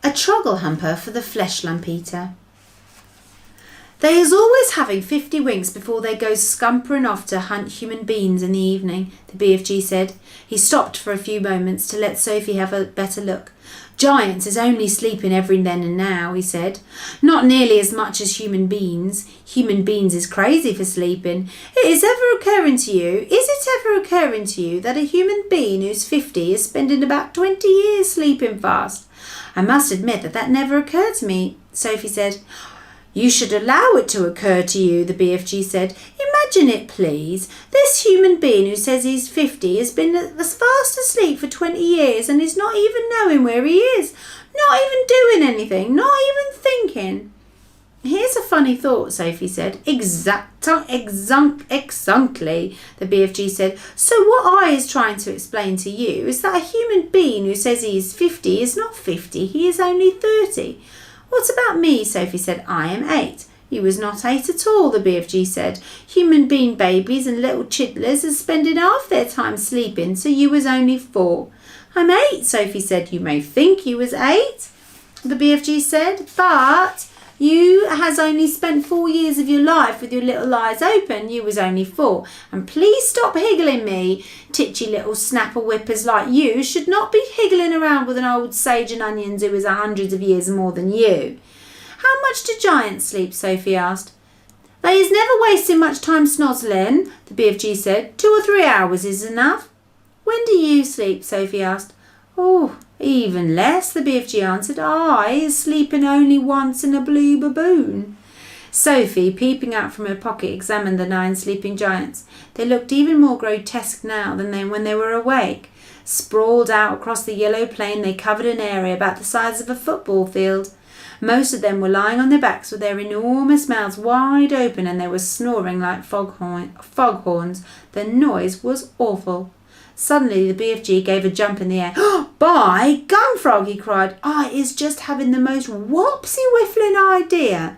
A troggle humper for the flesh lump eater. They is always having 50 winks before they goes scumpering off to hunt human beings in the evening, the BFG said. He stopped for a few moments to let Sophie have a better look. Giants is only sleeping every then and now, he said. Not nearly as much as human beings. Human beings is crazy for sleeping. Is it ever occurring to you that a human being who's 50 is spending about 20 years sleeping fast? I must admit that never occurred to me, Sophie said. You should allow it to occur to you, the BFG said. Imagine it, please. This human being who says he's 50 has been fast asleep for 20 years and is not even knowing where he is. Not even doing anything. Not even thinking. Here's a funny thought, Sophie said. Exactly, the BFG said. So what I is trying to explain to you is that a human being who says he is 50 is not 50. He is only 30. What about me? Sophie said. I am 8. You was not 8 at all, the BFG said. Human being babies and little chidlers are spending half their time sleeping, so you was only 4. I'm 8, Sophie said. You may think you was 8, the BFG said, but you has only spent 4 years of your life with your little eyes open. You was only 4. And please stop higgling me. Titchy little snapper whippers like you should not be higgling around with an old sage and onions who is hundreds of years more than you. How much do giants sleep? Sophie asked. They is never wasting much time snozzling, the BFG said. 2 or 3 hours is enough. When do you sleep? Sophie asked. Oh, even less, the BFG answered. I is sleeping only once in a blue baboon. Sophie, peeping out from her pocket, examined the 9 sleeping giants. They looked even more grotesque now than when they were awake. Sprawled out across the yellow plain, they covered an area about the size of a football field. Most of them were lying on their backs with their enormous mouths wide open, and they were snoring like foghorns. The noise was awful. Suddenly the BFG gave a jump in the air. By gum frog, he cried. I is just having the most whopsy-whiffling idea.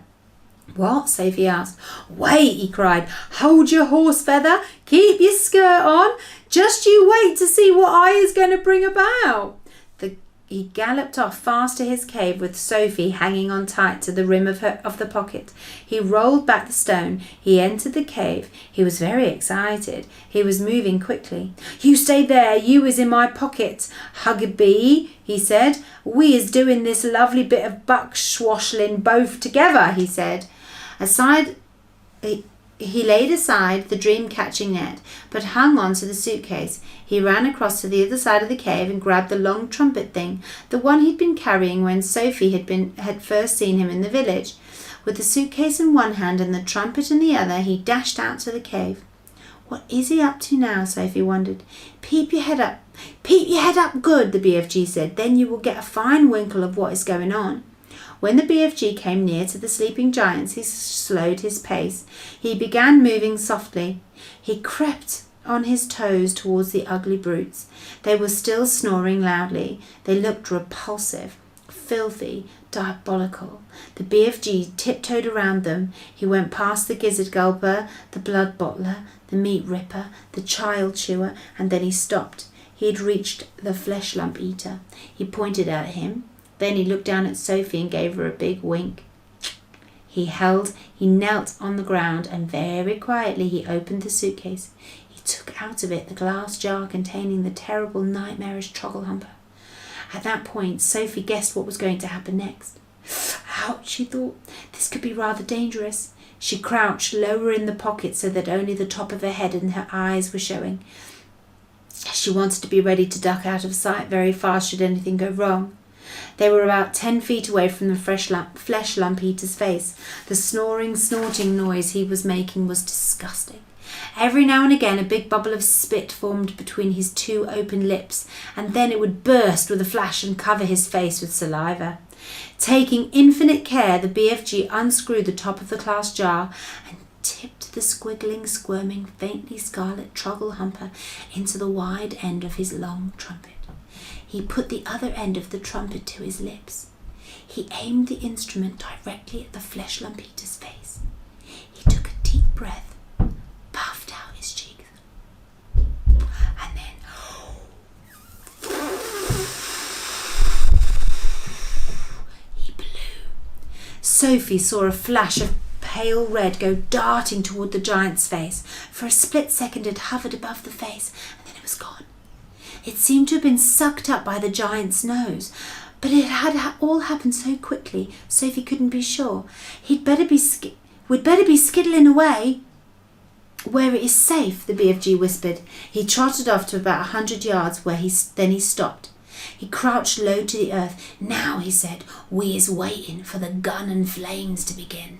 What? Sophie asked. Wait, he cried. Hold your horse feather. Keep your skirt on. Just you wait to see what I is going to bring about. He galloped off fast to his cave with Sophie hanging on tight to the rim of the pocket. He rolled back the stone. He entered the cave. He was very excited. He was moving quickly. You stay there. You is in my pocket. Huggabee, he said. We is doing this lovely bit of buck-swashling both together, he said. He laid aside the dream-catching net, but hung on to the suitcase. He ran across to the other side of the cave and grabbed the long trumpet thing, the one he'd been carrying when Sophie had first seen him in the village. With the suitcase in one hand and the trumpet in the other, he dashed out to the cave. What is he up to now? Sophie wondered. Peep your head up. Peep your head up good, the BFG said. Then you will get a fine winkle of what is going on. When the BFG came near to the sleeping giants, he slowed his pace. He began moving softly. He crept on his toes towards the ugly brutes. They were still snoring loudly. They looked repulsive, filthy, diabolical. The BFG tiptoed around them. He went past the gizzard gulper, the blood bottler, the meat ripper, the child chewer, and then he stopped. He had reached the flesh lump eater. He pointed at him. Then he looked down at Sophie and gave her a big wink. He knelt on the ground and very quietly he opened the suitcase. He took out of it the glass jar containing the terrible nightmarish troggle humper. At that point, Sophie guessed what was going to happen next. Ouch, she thought. This could be rather dangerous. She crouched lower in the pocket so that only the top of her head and her eyes were showing. She wanted to be ready to duck out of sight very fast should anything go wrong. They were about 10 feet away from the flesh lump eater's face. The snoring, snorting noise he was making was disgusting. Every now and again a big bubble of spit formed between his 2 open lips, and then it would burst with a flash and cover his face with saliva. Taking infinite care, the BFG unscrewed the top of the glass jar and tipped the squiggling, squirming, faintly scarlet troggle humper into the wide end of his long trumpet. He put the other end of the trumpet to his lips. He aimed the instrument directly at the flesh lump eater's face. He took a deep breath, puffed out his cheeks, and then Sophie saw a flash of pale red go darting toward the giant's face. For a split second it hovered above the face, and then it was gone. It seemed to have been sucked up by the giant's nose, but it had all happened so quickly, Sophie couldn't be sure. We'd better be skittling away where it is safe, the BFG whispered. He trotted off to about 100 yards, then he stopped. He crouched low to the earth. Now, he said, we is waiting for the gun and flames to begin.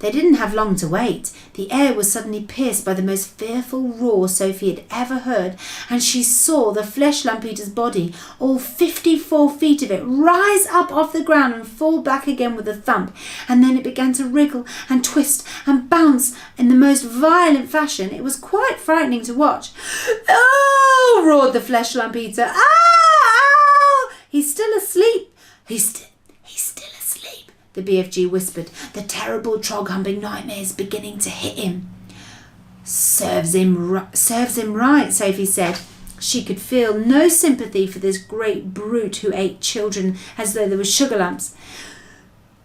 They didn't have long to wait. The air was suddenly pierced by the most fearful roar Sophie had ever heard, and she saw the flesh lump eater's body, all 54 feet of it, rise up off the ground and fall back again with a thump, and then it began to wriggle and twist and bounce in the most violent fashion. It was quite frightening to watch. "Oh!" roared the flesh lump eater. "Ah! Ah! He's still asleep. He's still asleep," the BFG whispered. "The terrible trog-humping nightmare is beginning to hit him." Serves him right, Sophie said. She could feel no sympathy for this great brute who ate children as though they were sugar lumps.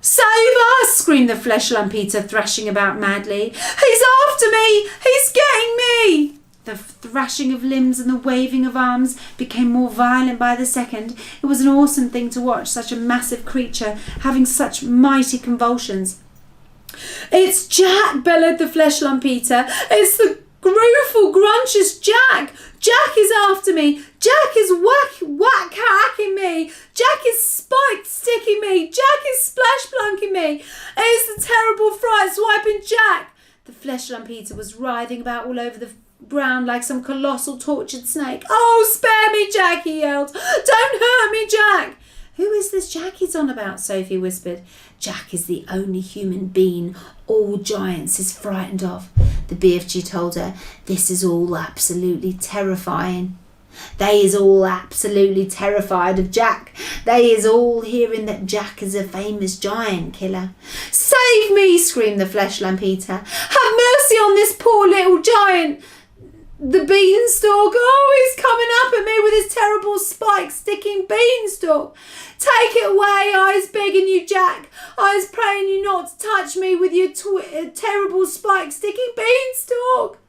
"Save us!" screamed the flesh lump eater, thrashing about madly. "He's after me! He's getting me!" The thrashing of limbs and the waving of arms became more violent by the second. It was an awesome thing to watch, such a massive creature having such mighty convulsions. "It's Jack!" bellowed the flesh lump eater. "It's the grueful, gruntious Jack! Jack is after me! Jack is hacking me! Jack is spiked sticking me! Jack is splash plunking me! It's the terrible fright swiping Jack!" The flesh lump eater was writhing about all over the ground like some colossal tortured snake. "Oh, spare me, Jack!" he yelled. "Don't hurt me, Jack!" "Who is this Jack he's on about?" Sophie whispered. "Jack is the only human being all giants is frightened of," the BFG told her. "This is all absolutely terrifying. They is all absolutely terrified of Jack. They is all hearing that Jack is a famous giant killer." "Save me!" screamed the flesh lump eater. "Have mercy on this poor little giant, the beanstalk. Oh, he's coming up at me with his terrible spike-sticking beanstalk. Take it away, I's begging you, Jack. I's praying you not to touch me with your terrible spike-sticking beanstalk."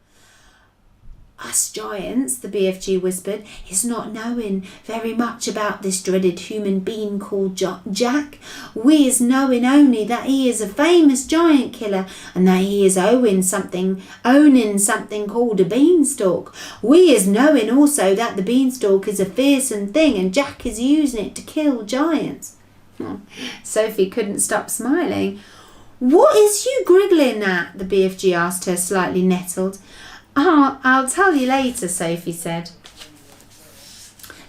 "Us giants," the BFG whispered, "is not knowing very much about this dreaded human being called Jack. We is knowing only that he is a famous giant killer and that he is owning something called a beanstalk. We is knowing also that the beanstalk is a fearsome thing and Jack is using it to kill giants." Sophie couldn't stop smiling. "What is you griggling at?" the BFG asked her, slightly nettled. I'll tell you later," Sophie said.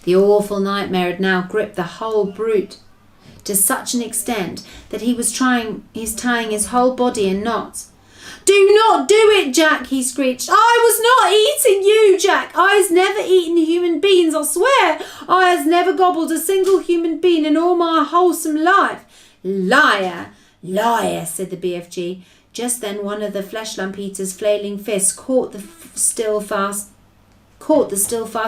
The awful nightmare had now gripped the whole brute to such an extent that he's tying his whole body in knots. "Do not do it, Jack," he screeched. "I was not eating you, Jack. I has never eaten human beings, I swear. I has never gobbled a single human being in all my wholesome life." "Liar, liar," said the BFG. Just then one of the flesh lump eater's flailing fists caught the still fast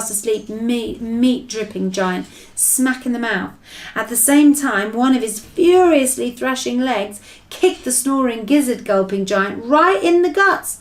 asleep meat dripping giant smack in the mouth. At the same time, one of his furiously thrashing legs kicked the snoring gizzard gulping giant right in the guts.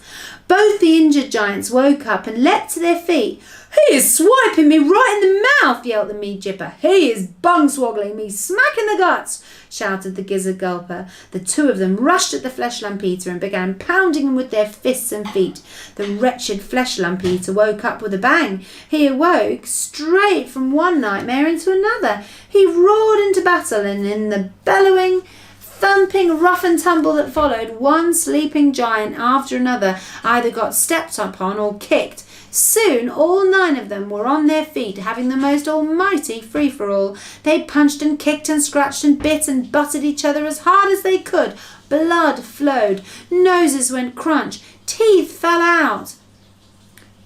Both the injured giants woke up and leapt to their feet. "He is swiping me right in the mouth," yelled the meat jipper. "He is bung-swoggling me smack in the guts," shouted the gizzard gulper. The two of them rushed at the flesh lump eater and began pounding him with their fists and feet. The wretched flesh lump eater woke up with a bang. He awoke straight from one nightmare into another. He roared into battle, and in the bellowing, thumping rough and tumble that followed, one sleeping giant after another either got stepped upon or kicked. Soon all 9 of them were on their feet, having the most almighty free-for-all. They punched and kicked and scratched and bit and butted each other as hard as they could. Blood flowed, noses went crunch, teeth fell out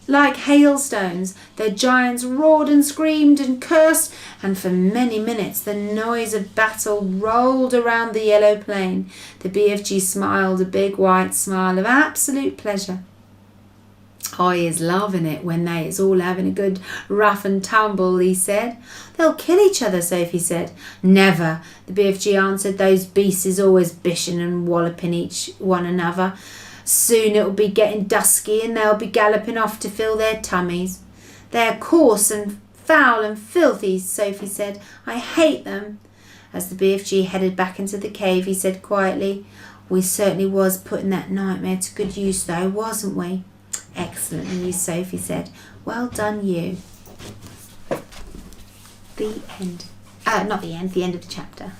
like hailstones. The giants roared and screamed and cursed, and for many minutes the noise of battle rolled around the yellow plain. The BFG smiled a big white smile of absolute pleasure. I is loving it when they is all having a good rough and tumble, he said. They'll kill each other, Sophie said. Never, the BFG answered. Those beasts is always bishing and walloping each one another. Soon it'll be getting dusky and they'll be galloping off to fill their tummies. They're coarse and foul and filthy, Sophie said. I hate them. As the BFG headed back into the cave, he said quietly, we certainly was putting that nightmare to good use though, wasn't we? Excellent news, Sophie said. Well done, you. The end. Not the end, the end of the chapter.